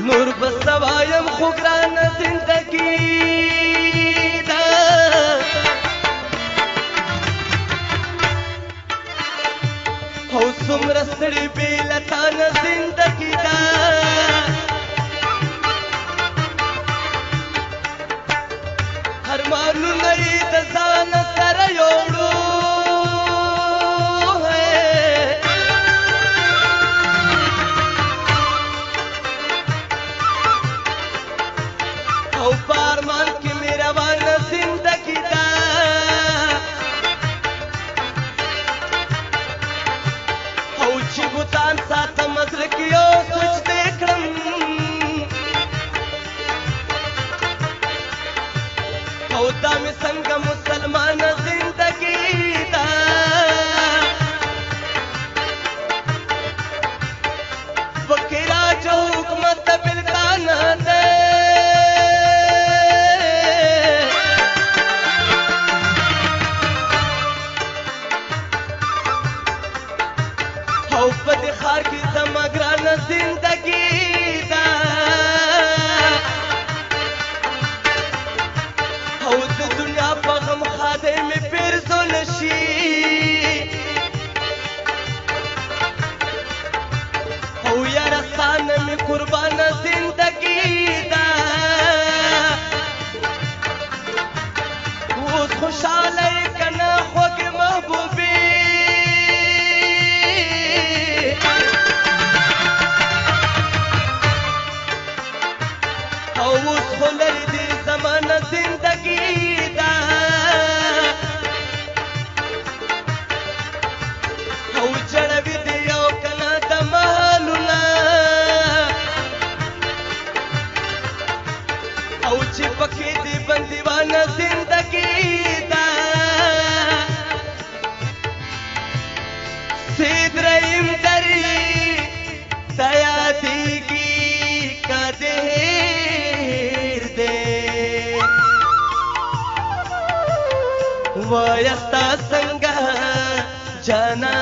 نور بس وایم خو ګرانه زندګي ده او څومره ستړې بې له تا نه زندګي ده ارمانونه یې د ځان سره یوړو او په ارمان کې مې روانه زندګي ده او چې بوتان ساتم زړه کې یو سجدې کړم او دا مې څنګه مسلمانه زندګي ده فقیر جو حکومت بلدانه ده او په دې ښار کې زما ګرانه زندګي ده او د دنیا په غم خاطر مې پیرزو نشي او یاره ستانه مې قربانه زندګي ده اوس خوشحاله یې که نه خوږې محبوبې او اوس خو لرې دې زمانه زندګي ده او جړوي دې یو کنه د محلونه او چې پکې دې بندیوانه زندګي ده سید رحیم دری ته یادېږي که دې هېر دی وایه ستا څنګه جانا